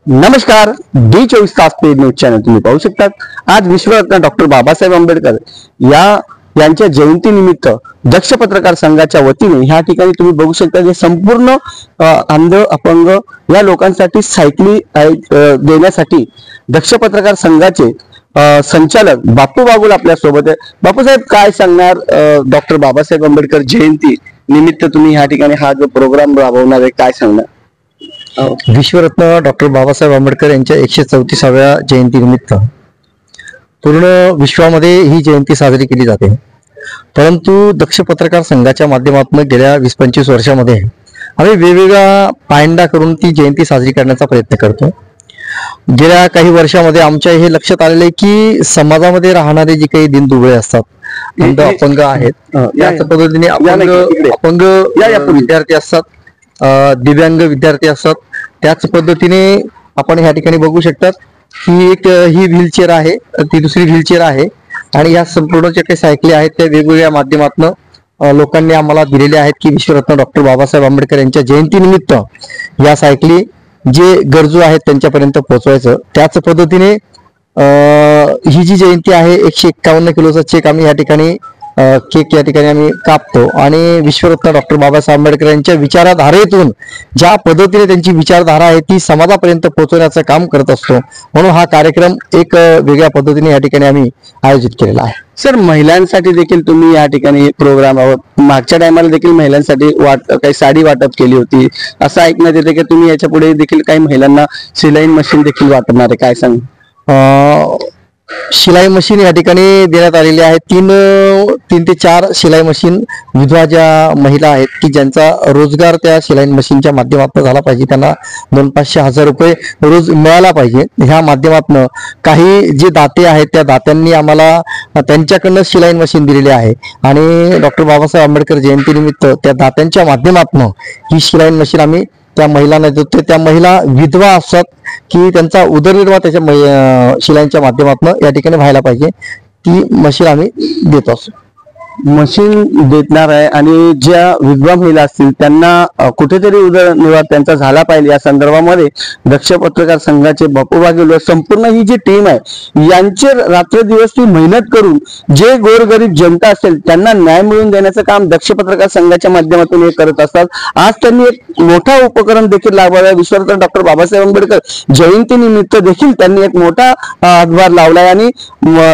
नमस्कार, डी24 तास paid news channel तुम्ही पाहू शकता। आज विश्वरत्न डॉक्टर बाबासाहेब आंबेडकर यांच्या जयंती निमित्त दक्ष पत्रकार संघाच्या वतीने ह्या ठिकाणी तुम्ही बघू शकता जे संपूर्ण अंध अपंग या लोकांसाठी सायकली देण्यासाठी दक्ष पत्रकार संघाचे संचालक बापू बागुल आपल्या सोबत आहे। बापू साहेब, काय सांगणार डॉक्टर बाबासाहेब आंबेडकर जयंती निमित्त तुम्ही ह्या ठिकाणी हा जो प्रोग्राम राबवणार आहे, काय सांगणार? विश्वरत्न डॉक्टर बाबासाहेब आंबेडकर यांच्या 134व्या जयंतीनिमित्त पूर्ण विश्वामध्ये ही जयंती साजरी केली जाते। परंतु दक्ष पत्रकार संघाच्या माध्यमातून गेल्या 20-25 वर्षामध्ये आम्ही वेगवेगळा पायंडा करून ती जयंती साजरी करण्याचा प्रयत्न करतो। गेल्या काही वर्षामध्ये आमच्या हे लक्षात आलेले की समाजामध्ये राहणारे जे काही दिनदुबळे असतात, अपंग आहेत, त्याच पद्धतीने अपंग विद्यार्थी असतात, दिव्यांग विद्यार्थी असतात, त्याच पद्धतीने आपण ह्या ठिकाणी बघू शकतात ही व्हीलचेअर आहे, ती दुसरी व्हीलचेअर आहे आणि या संपूर्ण जे काही सायकली आहेत त्या वेगवेगळ्या माध्यमातून लोकांनी आम्हाला दिलेले आहेत की विश्वरत्न डॉक्टर बाबासाहेब आंबेडकर यांच्या जयंतीनिमित्त या सायकली जे गरजू आहेत त्यांच्यापर्यंत पोहोचवायचं। त्याच पद्धतीने ही जी जयंती आहे 151 किलोचा केक आम्ही या ठिकाणी आम्ही कापतो आणि विश्वरत्न डॉक्टर बाबासाहेब आंबेडकर यांच्या विचारधारेतून ज्या पद्धतीने त्यांची विचारधारा आहे ती समाजापर्यंत पोहोचवण्याचं काम करत असतो। म्हणून हा कार्यक्रम एक वेगळ्या पद्धतीने या ठिकाणी आम्ही आयोजित केलेला आहे। सर, महिलांसाठी देखील तुम्ही या ठिकाणी प्रोग्राम मागच्या टायमाला देखील महिलांसाठी काही साडी वाटप केली होती, असं ऐकण्यात येते की तुम्ही याच्या पुढे देखील काही महिलांना शिलाई मशीन देखील वाटणार आहे, काय सांग? शिलाई मशीन या ठिकाणी देण्यात आलेली आहे। 3 ते 4 शिलाई मशीन विधवा ज्या महिला आहेत की ज्यांचा रोजगार त्या शिलाई मशीनच्या माध्यमातून झाला पाहिजे, त्यांना 200-500 रुपये रोज मिळाला पाहिजे। ह्या माध्यमातून काही जे दाते आहेत त्या दात्यांनी आम्हाला त्यांच्याकडनं शिलाई मशीन दिलेली आहे आणि डॉक्टर बाबासाहेब आंबेडकर जयंतीनिमित्त त्या दात्यांच्या माध्यमातून ही शिलाई मशीन आम्ही त्या महिलांना देतो। त्या महिला विधवा असतात की त्यांचा उदरनिर्वाह त्याच्या शिलाईंच्या माध्यमातून या ठिकाणी व्हायला पाहिजे, ती मशीन आम्ही देत असतो। मशीन देणार आहे आणि ज्या विधवा महिला असतील त्यांना कुठेतरी उदरनिर्वाह त्यांचा झाला पाहिजे या संदर्भामध्ये दक्ष पत्रकार संघाचे बापू बागुल संपूर्ण ही जी टीम आहे यांचे रात्रदिवस ती मेहनत करून जे गोरगरीब जनता असेल त्यांना न्याय मिळवून देण्याचं काम दक्ष पत्रकार संघाच्या माध्यमातून हे करत असतात। आज त्यांनी एक मोठा उपक्रम देखील लावला, विश्वरत्न डॉक्टर बाबासाहेब आंबेडकर जयंती निमित्त देखील त्यांनी एक मोठा हातभार लावलाय आणि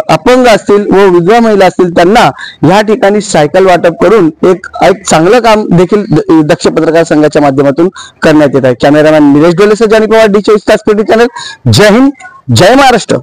अपंग असतील व विधवा महिला असतील त्यांना या ठिकाणी सायकल वाटप करून एक चांगलं काम देखील दक्ष पत्रकार संघाच्या माध्यमातून करण्यात येत आहे। कॅमेरामॅन निलेश डोलेसह जानी पवार, डी24 तास पेड न्यूज चॅनल। जय हिंद, जय महाराष्ट्र।